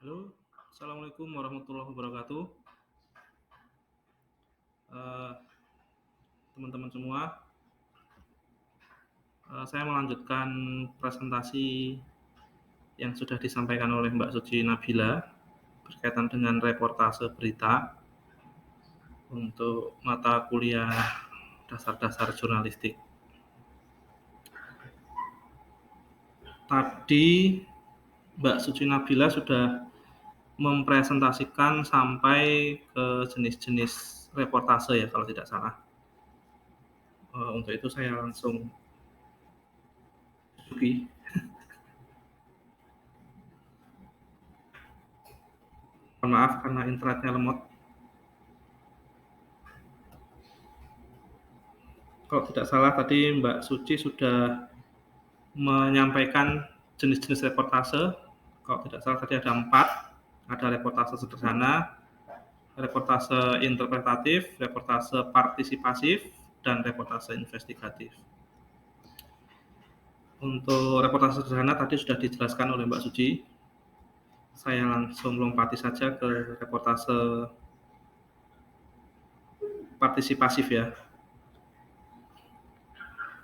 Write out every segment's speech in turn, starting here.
Halo, Assalamualaikum warahmatullahi wabarakatuh. Eh, Teman-teman semua, saya melanjutkan presentasi yang sudah disampaikan oleh Mbak Suci Nabila berkaitan dengan reportase berita untuk mata kuliah dasar-dasar jurnalistik. Tadi Mbak Suci Nabila sudah mempresentasikan sampai ke jenis-jenis reportase ya kalau tidak salah. Untuk itu saya langsung pergi. Mohon maaf karena internetnya lemot. Kalau tidak salah tadi Mbak Suci sudah menyampaikan jenis-jenis reportase. Kalau tidak salah tadi ada 4. Ada reportase sederhana, reportase interpretatif, reportase partisipasif, dan reportase investigatif. Untuk reportase sederhana tadi sudah dijelaskan oleh Mbak Suci. Saya langsung lompati saja ke reportase partisipasif ya.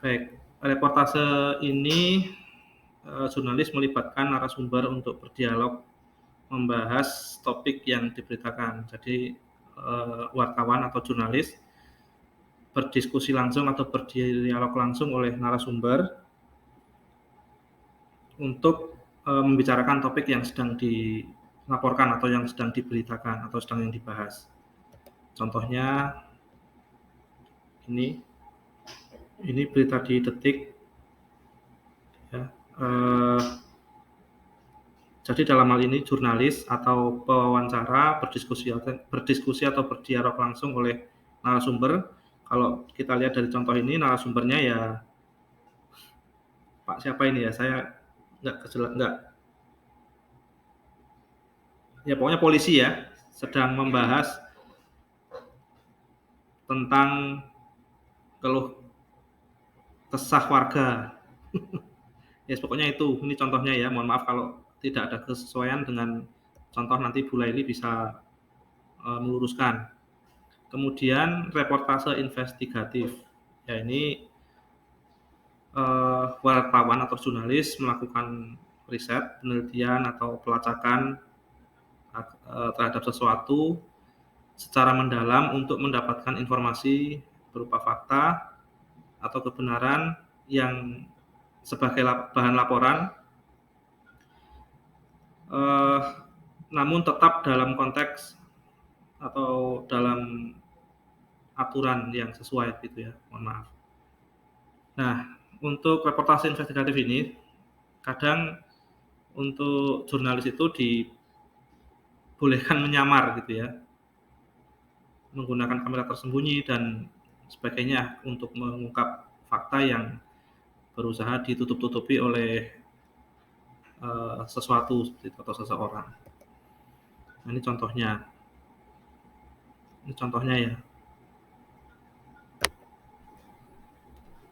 Baik, reportase ini jurnalis melibatkan narasumber untuk berdialog membahas topik yang diberitakan. Jadi wartawan atau jurnalis berdiskusi langsung atau berdialog langsung oleh narasumber untuk membicarakan topik yang sedang dilaporkan atau yang sedang diberitakan atau sedang yang dibahas. Contohnya ini berita di Detik. Ya, jadi dalam hal ini jurnalis atau pewawancara berdiskusi atau berdialog langsung oleh narasumber. Kalau kita lihat dari contoh ini narasumbernya ya Pak siapa ini ya, saya nggak, ya pokoknya polisi ya, sedang membahas tentang keluh kesah warga. Ya pokoknya itu, ini contohnya ya, mohon maaf kalau tidak ada kesesuaian dengan contoh, nanti Bu Laili bisa meluruskan. Kemudian reportase investigatif, ya ini wartawan atau jurnalis melakukan riset, penelitian atau pelacakan terhadap sesuatu secara mendalam untuk mendapatkan informasi berupa fakta atau kebenaran yang sebagai bahan laporan, namun tetap dalam konteks atau dalam aturan yang sesuai gitu ya, mohon maaf. Nah, untuk reportase investigatif ini kadang untuk jurnalis itu dibolehkan menyamar gitu ya, menggunakan kamera tersembunyi dan sebagainya untuk mengungkap fakta yang berusaha ditutup-tutupi oleh sesuatu atau seseorang. Nah, ini contohnya ya.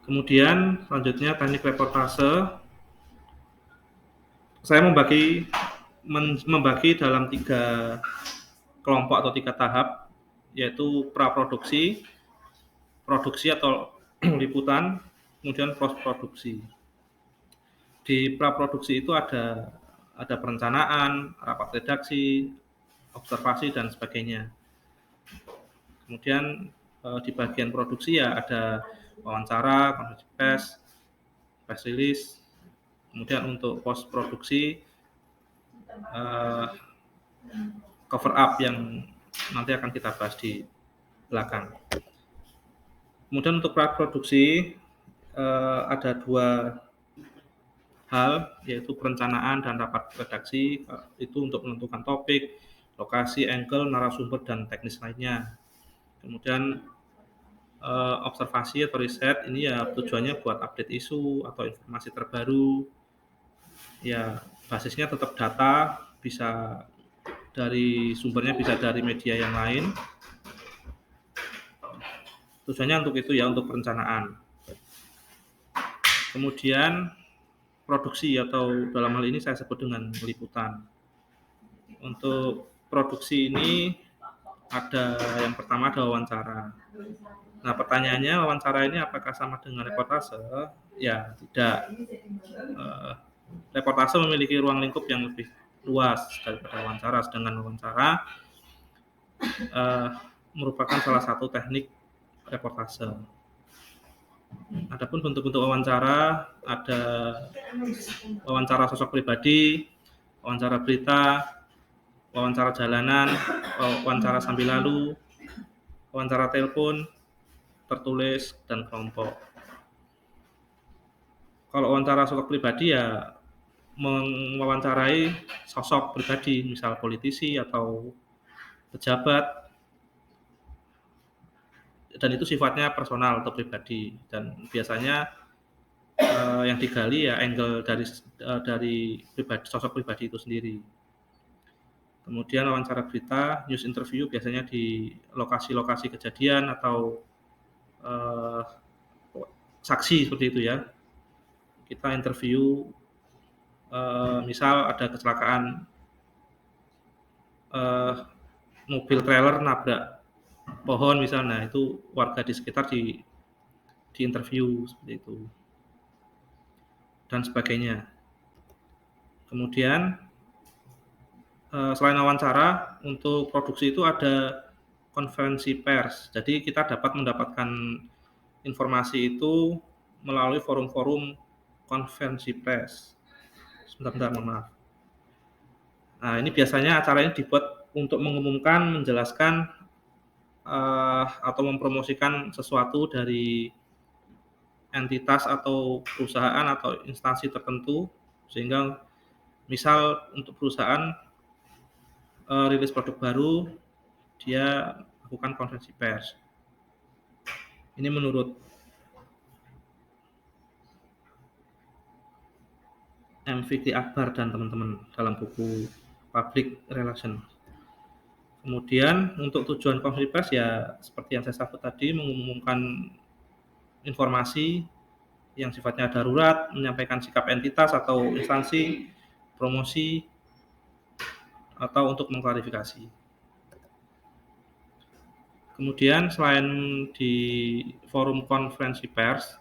Kemudian selanjutnya teknik reportase. Saya membagi dalam 3 kelompok atau 3 tahap, yaitu praproduksi, produksi atau liputan, kemudian postproduksi. Di praproduksi itu ada perencanaan, rapat redaksi, observasi dan sebagainya. Kemudian di bagian produksi ya ada wawancara, konferensi pers, press release. Kemudian untuk post produksi cover up yang nanti akan kita bahas di belakang. Kemudian untuk praproduksi ada 2 hal, yaitu perencanaan dan rapat redaksi, itu untuk menentukan topik, lokasi, angle, narasumber dan teknis lainnya. Kemudian observasi atau riset ini ya tujuannya buat update isu atau informasi terbaru. Ya basisnya tetap data, bisa dari sumbernya bisa dari media yang lain. Tujuannya untuk itu ya, untuk perencanaan. Kemudian produksi atau dalam hal ini saya sebut dengan liputan. Untuk produksi ini ada yang pertama ada wawancara. Nah, pertanyaannya wawancara ini apakah sama dengan reportase? Ya, tidak. Reportase memiliki ruang lingkup yang lebih luas daripada wawancara, sedangkan wawancara merupakan salah satu teknik reportase. Adapun bentuk-bentuk wawancara ada wawancara sosok pribadi, wawancara berita, wawancara jalanan, wawancara sambil lalu, wawancara telepon, tertulis, dan kelompok. Kalau wawancara sosok pribadi ya mewawancarai sosok pribadi, misal politisi atau pejabat, dan itu sifatnya personal atau pribadi, dan biasanya yang digali ya angle dari sosok pribadi itu sendiri. Kemudian wawancara berita, news interview biasanya di lokasi-lokasi kejadian atau saksi seperti itu ya. Kita interview, misal ada kecelakaan mobil trailer nabrak pohon misalnya, itu warga di sekitar di interview seperti itu dan sebagainya. Kemudian selain wawancara, untuk produksi itu ada konferensi pers. Jadi kita dapat mendapatkan informasi itu melalui forum-forum konferensi pers. Sebentar, mohon maaf. Nah, ini biasanya acara ini dibuat untuk mengumumkan, menjelaskan, atau mempromosikan sesuatu dari entitas atau perusahaan atau instansi tertentu, sehingga misal untuk perusahaan rilis produk baru, dia lakukan konferensi pers. Ini menurut M. Fikri Akbar dan teman-teman dalam buku Public Relation. Kemudian untuk tujuan konferensi pers ya seperti yang saya sebut tadi, mengumumkan informasi yang sifatnya darurat, menyampaikan sikap entitas atau instansi, promosi, atau untuk mengklarifikasi. Kemudian selain di forum konferensi pers,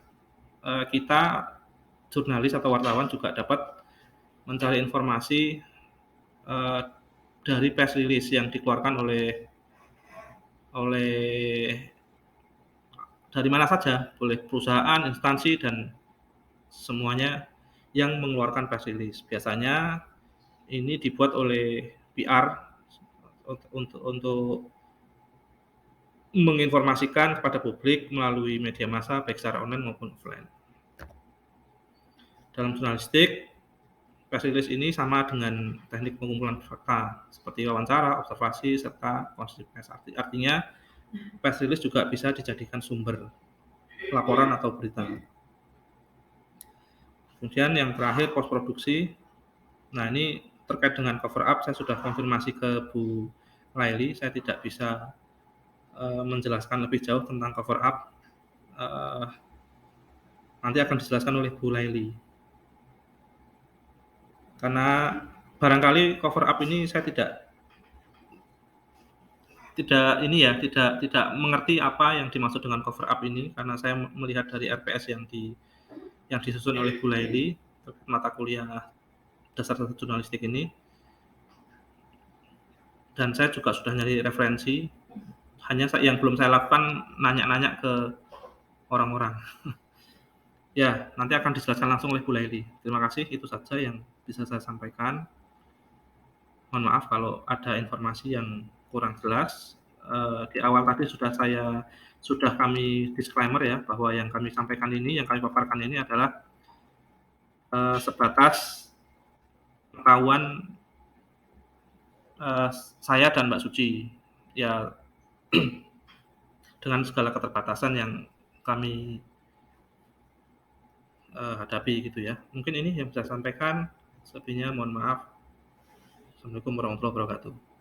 kita jurnalis atau wartawan juga dapat mencari informasi dari press release yang dikeluarkan oleh dari mana saja, boleh perusahaan, instansi, dan semuanya yang mengeluarkan press release. Biasanya ini dibuat oleh PR untuk menginformasikan kepada publik melalui media massa baik secara online maupun offline. Dalam jurnalistik, press release ini sama dengan teknik pengumpulan fakta seperti wawancara, observasi, serta konferensi pers. Artinya, press release juga bisa dijadikan sumber laporan atau berita. Kemudian yang terakhir post produksi. Nah, ini terkait dengan cover up, saya sudah konfirmasi ke Bu Laili, saya tidak bisa menjelaskan lebih jauh tentang cover up. Nanti akan dijelaskan oleh Bu Laili. Karena barangkali cover up ini saya tidak mengerti apa yang dimaksud dengan cover up ini, karena saya melihat dari RPS yang disusun oleh Bu Laili mata kuliah dasar jurnalistik ini, dan saya juga sudah nyari referensi, hanya yang belum saya lakukan nanya-nanya ke orang-orang. Ya, nanti akan dijelaskan langsung oleh Bu Laili. Terima kasih, itu saja yang bisa saya sampaikan. Mohon maaf kalau ada informasi yang kurang jelas. Di awal tadi sudah kami disclaimer ya, bahwa yang kami sampaikan ini, yang kami paparkan ini adalah sebatas pengetahuan saya dan Mbak Suci, ya dengan segala keterbatasan yang kami hadapi gitu ya. Mungkin ini yang bisa saya sampaikan. Selebihnya mohon maaf. Assalamualaikum warahmatullahi wabarakatuh.